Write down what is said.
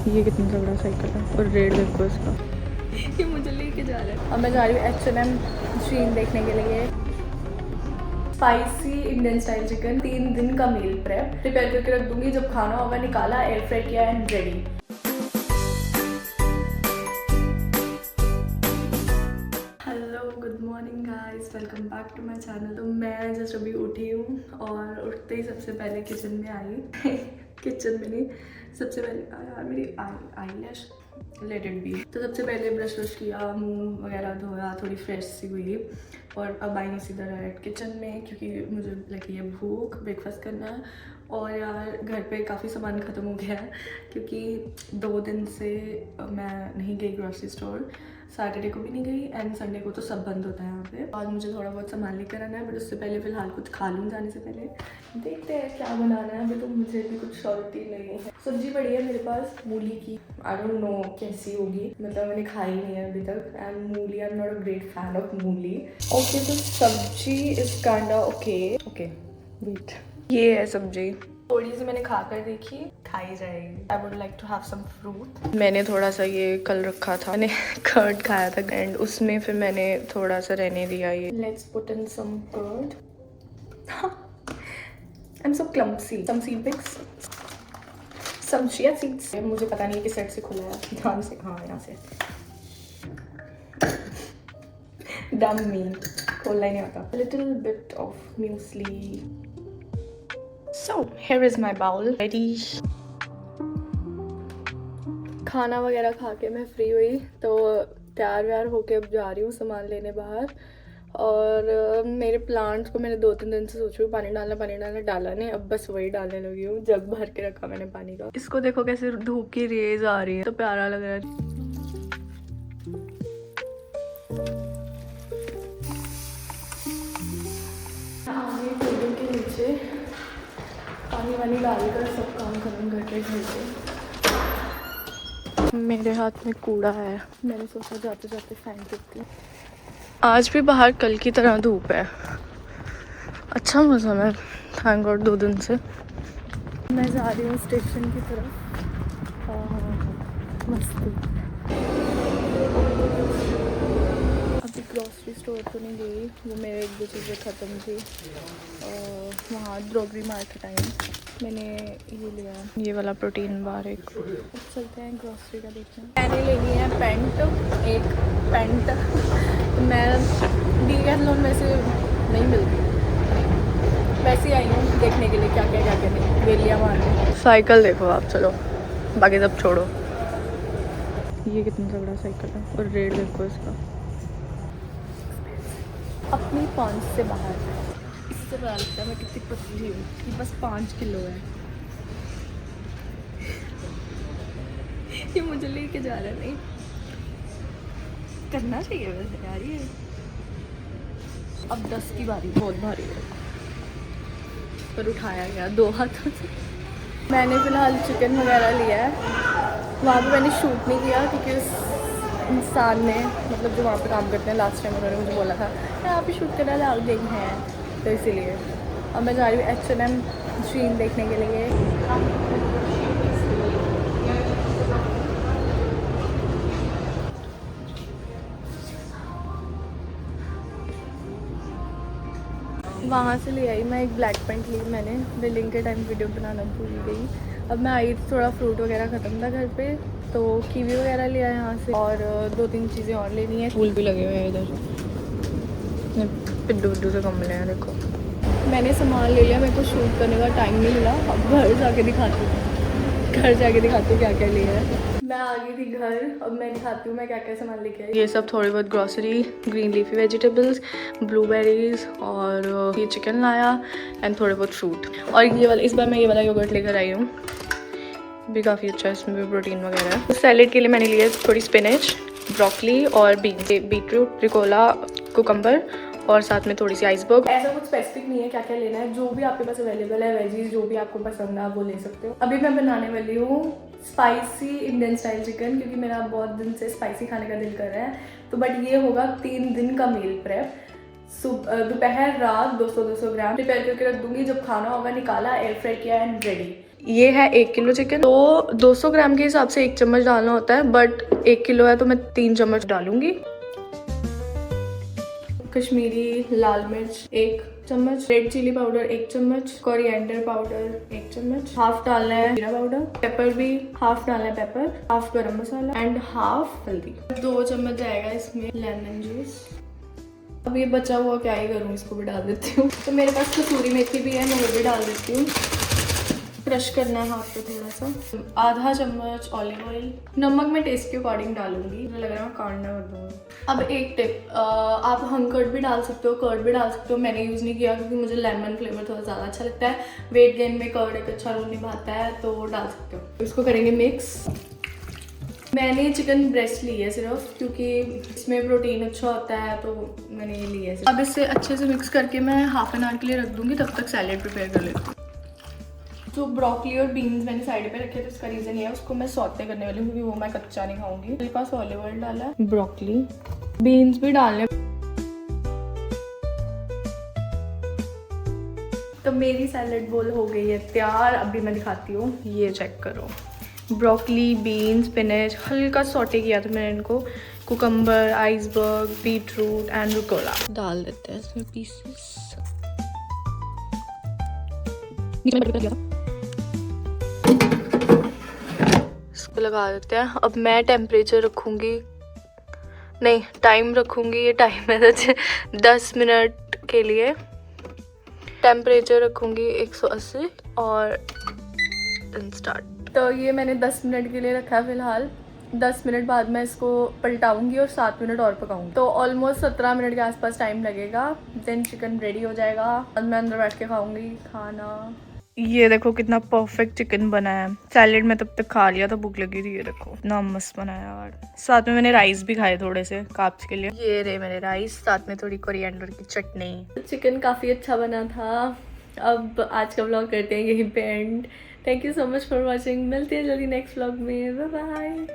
ये कितना तगड़ा साइकिल है और रेट देखो इसका। ये मुझे लेके जा रहा है। अब मैं जा रही हूँ H&M शीन देखने के लिए। स्पाइसी इंडियन स्टाइल चिकन 3 दिन का मील प्रिपेयर करके रख दूंगी। जब खाना होगा निकाला, एयर फ्राई किया and ready. Good morning guys, welcome back to my channel. तो मैं जस्ट अभी उठी हूँ और उठते ही सबसे पहले किचन में आई किचन में नहीं, सबसे पहले यार मेरी आईलैश लेट इट बी। तो सबसे पहले ब्रश व्रश किया, मुंह वगैरह धोया, थोड़ी फ्रेश सी हुई और अब आई सीधा डायरेक्ट किचन में क्योंकि मुझे लगी है भूख, ब्रेकफास्ट करना है। और यार घर पे काफ़ी सामान ख़त्म हो गया है क्योंकि 2 दिन से मैं नहीं गई ग्रॉसरी स्टोर। सैटरडे को भी नहीं गई एंड संडे को तो सब बंद होता है यहाँ पे। और मुझे थोड़ा बहुत सामान लेकर आना है, बट उससे पहले फ़िलहाल कुछ खा लूँ जाने से पहले। देखते हैं क्या बनाना है, अभी तो मुझे भी कुछ श्योरिटी नहीं है। सब्जी पड़ी है मेरे पास मूली की, आई डोंट नो कैसी होगी, मतलब मैंने खाई नहीं है अभी तक। एंड मूली, I am not a great fan of मूली। ओके, तो सब्जी इज काइंडा ओके वेट, ये है सब्जी। थोड़ी सी मैंने खाकर देखी, खाई जाएगी। I would like to have some fruit. मैंने थोड़ा सा ये कल रखा था, मैंने कर्ड खाया था एंड उसमें फिर मैंने थोड़ा सा रहने दिया ये। Let's put in some curd. I am so clumsy. Some seed picks, some chia seeds. मुझे पता नहीं है किस साइड से खुला है, ध्यान से। हाँ, यहाँ से। डम मी, खोलना ही नहीं आता। Little bit of muesli. So, here is my bowl ready. खाना वगैरह खा के मैं फ्री हुई तो तैयार व्यार होके अब जा रही हूँ सामान लेने बाहर। और मेरे प्लांट्स को मैंने 2-3 दिन से सोच रही हूँ पानी डालना डाला नहीं, अब बस वही डालने लगी हूँ। जग भर के रखा मैंने पानी का। इसको देखो कैसे धूप की रेज आ रही है, तो प्यारा लग रहा है। बिल्डिंग के नीचे पानी वानी डालकर सब काम खत्म करके घर पे। मेरे हाथ में कूड़ा है, मैंने सोचा जाते जाते फेंक देती हूँ। आज भी बाहर कल की तरह धूप है, अच्छा मौसम है, थैंक गॉड 2 दिन से। मैं जा रही हूँ स्टेशन की तरफ। मस्ती। अभी ग्रॉसरी स्टोर तो नहीं गई, वो मेरे 1-2 चीज़ें ख़त्म थी। वहाँ ड्रॉगरी मार्केट आई हूँ, मैंने ये लिया ये वाला प्रोटीन बार एक। चलते हैं ग्रॉसरी का देखते हैं। मैंने लेनी है एक पैंट। तो मैं डीकैथलॉन में से नहीं मिलती, वैसे ही आई हूँ देखने के लिए क्या नहीं। वेलिया मारने। साइकिल देखो आप, चलो बाकी सब छोड़ो। ये कितना तगड़ा साइकिल है और रेट देखो इसका। अपनी 5 से बाहर, इससे पता लगता है मैं कितनी पतली हूँ कि बस 5 किलो है। ये मुझे लेके जा रहा है, नहीं करना चाहिए वैसे यार ये। अब 10 की बारी, बहुत भारी है पर उठाया गया 2 हाथों से। मैंने फ़िलहाल चिकन वगैरह लिया है, वहाँ पे मैंने शूट नहीं किया क्योंकि उस इंसान ने, मतलब जो वहाँ पे काम करते हैं, लास्ट टाइम उन्होंने मुझे बोला था यहाँ पे शूट करना अलाउड नहीं है, तो इसीलिए। अब मैं जा रही हूँ H&M शीन देखने के लिए। वहाँ से ले आई मैं एक ब्लैक पेंट ली मैंने, बिलिंग के टाइम वीडियो बनाना भूल गई। अब मैं आई थोड़ा फ्रूट वगैरह ख़त्म था घर पे, तो कीवी वगैरह लिया यहाँ से और 2-3 चीज़ें और लेनी है। फूल भी लगे हुए हैं इधर, पिड्डू से गमले हैं देखो। मैंने सामान ले लिया, मेरे को शूट करने का टाइम नहीं मिला। अब घर जाके दिखाती हूँ क्या क्या लिया है। मैं आ गई थी घर, अब मैं दिखाती हूँ मैं क्या क्या सामान लेके आई। ये सब थोड़ी बहुत grocery, green leafy vegetables, blueberries और ये चिकन लाया एंड थोड़े बहुत फ्रूट। और ये वाला, इस बार मैं ये वाला योगर्ट लेकर आई हूँ, भी काफ़ी अच्छा है, इसमें भी प्रोटीन वगैरह है। सैलेड के लिए मैंने लिया थोड़ी स्पिनच, ब्रोकली और बीटरूट, रिकोला, कुकम्बर और साथ में थोड़ी सी आइसबर्ग। ऐसा कुछ स्पेसिफिक नहीं है क्या क्या लेना है, जो भी आपके पास अवेलेबल है, वेजीज जो भी आपको पसंद है आप वो ले सकते हो। अभी मैं बनाने वाली हूँ स्पाइसी इंडियन स्टाइल चिकन, क्योंकि मेरा बहुत दिन से स्पाइसी खाने का दिल कर रहा है। तो बट ये होगा 3 दिन का मील प्रेप। दोपहर रात 200 ग्राम प्रिपेयर करके रख दूंगी। जब खाना होगा निकाला, एयर फ्राई किया एंड रेडी। ये है 1 किलो चिकन, तो 200 ग्राम के हिसाब से 1 चम्मच डालना होता है, बट 1 किलो है तो मैं 3 चम्मच डालूंगी। कश्मीरी लाल मिर्च 1 चम्मच, रेड चिली पाउडर 1 चम्मच, कोरिएंडर पाउडर 1 चम्मच, हाफ डालना है जीरा पाउडर, पेपर भी हाफ डालना है, पेपर हाफ गरम मसाला एंड हाफ हल्दी। 2 चम्मच जाएगा इसमें लेमन जूस। अब ये बचा हुआ क्या ही करूँ, इसको भी डाल देती हूँ। तो मेरे पास कसूरी मेथी भी है, मैं वो भी डाल देती हूँ। क्रश करना है हाथ पे थोड़ा सा। आधा चम्मच ऑलिव ऑयल। नमक मैं टेस्ट के अकॉर्डिंग डालूंगी, मुझे लग रहा है कांड कर दूँगी। अब एक टिप, आप हंग कर्ड भी डाल सकते हो, कर्ड भी डाल सकते हो। मैंने यूज़ नहीं किया क्योंकि मुझे लेमन फ्लेवर थोड़ा ज़्यादा अच्छा लगता है। वेट गेन में कर्ड एक अच्छा रोल निभाता है, तो डाल सकते हो। इसको करेंगे मिक्स। मैंने चिकन ब्रेस्ट ली है सिर्फ, क्योंकि इसमें प्रोटीन अच्छा होता है, तो मैंने ये ली है सिर्फ। अब इसे अच्छे से मिक्स करके मैं हाफ एन आवर के लिए रख दूँगी, तब तक सैलेड प्रिपेयर कर लेती हूँ। जो ब्रोकली और बीन्स मैंने साइड पे रखे थे, उसका रीज़न ये है, उसको मैं सौते करने वाली हूँ क्योंकि वो मैं कच्चा नहीं खाऊंगी। मेरे पास ऑलिव ऑयल डाला है, ब्रोकली बीन्स भी डालने। तो मेरी सैलेड बोल हो गई है तैयार। अभी मैं दिखाती हूँ, ये चेक करो। ब्रोकली, बीन्स, स्पिनच हल्का सौटे किया था मैंने इनको। कुकम्बर, आइसबर्ग, बीटरूट एंड रुकोला डाल देते हैं इसमें पीसेस। इसको लगा देते हैं। अब मैं टेम्परेचर रखूँगी, नहीं टाइम रखूँगी, ये टाइम है 10 मिनट के लिए। टेम्परेचर रखूँगी 180 और स्टार्ट। तो ये मैंने 10 मिनट के लिए रखा है फ़िलहाल। 10 मिनट बाद मैं इसको पलटाऊंगी और 7 मिनट और पकाऊंगी, तो ऑलमोस्ट 17 मिनट के आसपास टाइम लगेगा। देन चिकन रेडी हो जाएगा और मैं अंदर बैठ के खाऊंगी खाना। ये देखो कितना परफेक्ट चिकन बना है। सैलेड में तब तक खा लिया था, भूख लगी थी। ये देखो इतना मस्त बनाया यार। साथ में मैंने राइस भी खाए थोड़े से कार्ब्स के लिए। ये रहे मेरे राइस, साथ में थोड़ी कोरिएंडर की चटनी। चिकन काफ़ी अच्छा बना था। अब आज का व्लॉग करते हैं यहीं पे end. Thank you so much for watching. मिलते हैं जल्दी नेक्स्ट व्लॉग में। Bye bye.